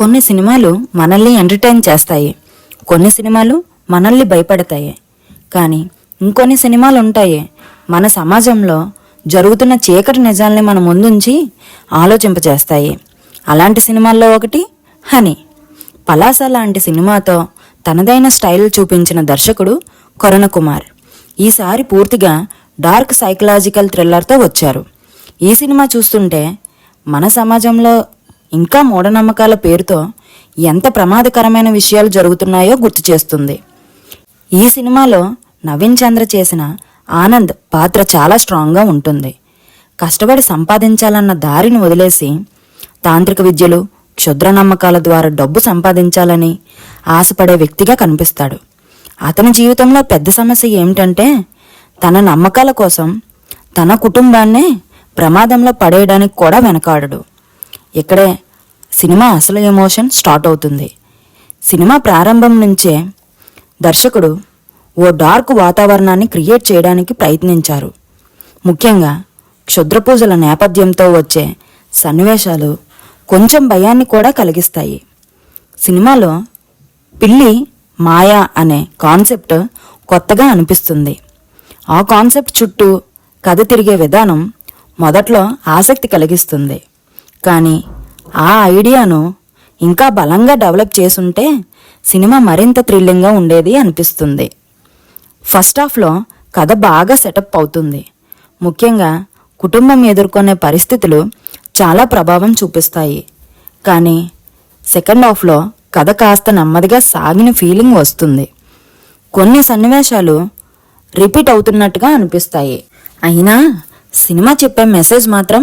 కొన్ని సినిమాలు మనల్ని ఎంటర్టైన్ చేస్తాయి, కొన్ని సినిమాలు మనల్ని భయపెడతాయి. కానీ ఇంకొన్ని సినిమాలు ఉంటాయి మన సమాజంలో జరుగుతున్న చీకటి నిజాల్ని మన ముందుంచి ఆలోచింపజేస్తాయి. అలాంటి సినిమాల్లో ఒకటి హనీ. పలాస లాంటి సినిమాతో తనదైన స్టైల్ చూపించిన దర్శకుడు కరుణ కుమార్ ఈసారి పూర్తిగా డార్క్ సైకలాజికల్ థ్రిల్లర్తో వచ్చారు. ఈ సినిమా చూస్తుంటే మన సమాజంలో ఇంకా మూఢనమ్మకాల పేరుతో ఎంత ప్రమాదకరమైన విషయాలు జరుగుతున్నాయో గుర్తు చేస్తుంది. ఈ సినిమాలో నవీన్ చంద్ర చేసిన ఆనంద్ పాత్ర చాలా స్ట్రాంగ్గా ఉంటుంది. కష్టపడి సంపాదించాలన్న దారిని వదిలేసి తాంత్రిక విద్యలు, క్షుద్ర నమ్మకాల ద్వారా డబ్బు సంపాదించాలని ఆశపడే వ్యక్తిగా కనిపిస్తాడు. అతని జీవితంలో పెద్ద సమస్య ఏమిటంటే తన నమ్మకాల కోసం తన కుటుంబాన్నే ప్రమాదంలో పడేయడానికి కూడా వెనకాడడు. ఇక్కడే సినిమా అసలు ఎమోషన్ స్టార్ట్ అవుతుంది. సినిమా ప్రారంభం నుంచే దర్శకుడు ఓ డార్క్ వాతావరణాన్ని క్రియేట్ చేయడానికి ప్రయత్నించారు. ముఖ్యంగా క్షుద్ర పూజల నేపథ్యంతో వచ్చే సన్నివేశాలు కొంచెం భయాన్ని కూడా కలిగిస్తాయి. సినిమాలో పిల్లి మాయా అనే కాన్సెప్ట్ కొత్తగా అనిపిస్తుంది. ఆ కాన్సెప్ట్ చుట్టూ కథ తిరిగే విధానం మొదట్లో ఆసక్తి కలిగిస్తుంది. కానీ ఆ ఐడియాను ఇంకా బలంగా డెవలప్ చేసుంటే సినిమా మరింత థ్రిల్లింగ్గా ఉండేది అనిపిస్తుంది. ఫస్ట్ హాఫ్లో కథ బాగా సెటప్ అవుతుంది. ముఖ్యంగా కుటుంబం ఎదుర్కొనే పరిస్థితులు చాలా ప్రభావం చూపిస్తాయి. కానీ సెకండ్ హాఫ్లో కథ కాస్త నెమ్మదిగా సాగిన ఫీలింగ్ వస్తుంది. కొన్ని సన్నివేశాలు రిపీట్ అవుతున్నట్టుగా అనిపిస్తాయి. అయినా సినిమా చెప్పే మెసేజ్ మాత్రం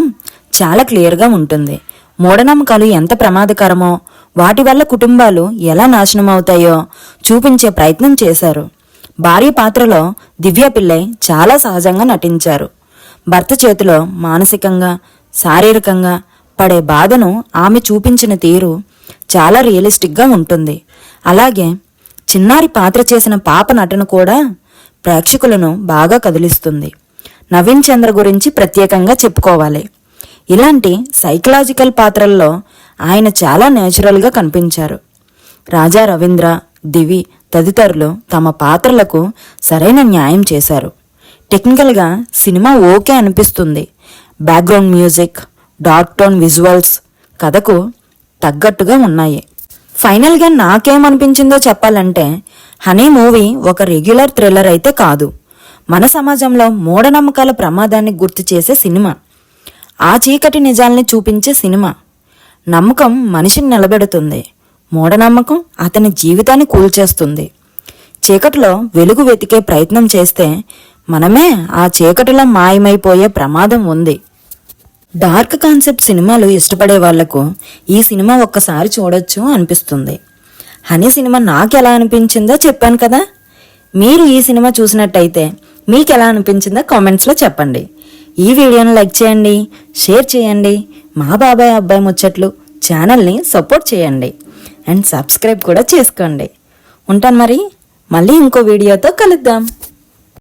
చాలా క్లియర్గా ఉంటుంది. మూఢనమ్మకాలు ఎంత ప్రమాదకరమో, వాటి వల్ల కుటుంబాలు ఎలా నాశనం అవుతాయో చూపించే ప్రయత్నం చేశారు. భార్య పాత్రలో దివ్య పిల్లై చాలా సహజంగా నటించారు. భర్త చేతిలో మానసికంగా, శారీరకంగా పడే బాధను ఆమె చూపించిన తీరు చాలా రియలిస్టిక్గా ఉంటుంది. అలాగే చిన్నారి పాత్ర చేసిన పాప నటన కూడా ప్రేక్షకులను బాగా కదిలిస్తుంది. నవీన్ చంద్ర గురించి ప్రత్యేకంగా చెప్పుకోవాలి. ఇలాంటి సైకలాజికల్ పాత్రల్లో ఆయన చాలా నేచురల్గా కనిపించారు. రాజా రవీంద్ర, దివి తదితరులు తమ పాత్రలకు సరైన న్యాయం చేశారు. టెక్నికల్గా సినిమా ఓకే అనిపిస్తుంది. Background music, dark tone visuals కథకు తగ్గట్టుగా ఉన్నాయి. ఫైనల్గా నాకేమనిపించిందో చెప్పాలంటే హనీ మూవీ ఒక రెగ్యులర్ థ్రిల్లర్ అయితే కాదు. మన సమాజంలో మూఢనమ్మకాల ప్రమాదాన్ని గుర్తు చేసే సినిమా, ఆ చీకటి నిజాల్ని చూపించే సినిమా. నమ్మకం మనిషిని నిలబెడుతుంది, మూఢనమ్మకం అతని జీవితాన్ని కూల్చేస్తుంది. చీకటిలో వెలుగు వెతికే ప్రయత్నం చేస్తే మనమే ఆ చీకటిలో మాయమైపోయే ప్రమాదం ఉంది. డార్క్ కాన్సెప్ట్ సినిమాలు ఇష్టపడే వాళ్లకు ఈ సినిమా ఒక్కసారి చూడొచ్చు అనిపిస్తుంది. హనీ సినిమా నాకు ఎలా అనిపించిందో చెప్పాను కదా. మీరు ఈ సినిమా చూసినట్టయితే మీకు ఎలా అనిపించిందో కామెంట్స్లో చెప్పండి. ఈ వీడియోను లైక్ చేయండి, షేర్ చేయండి. మా బాబాయ్ అబ్బాయి ముచ్చట్లు ఛానల్ని సపోర్ట్ చేయండి అండ్ సబ్స్క్రైబ్ కూడా చేసుకోండి. ఉంటాను మరి, మళ్ళీ ఇంకో వీడియోతో కలుద్దాం.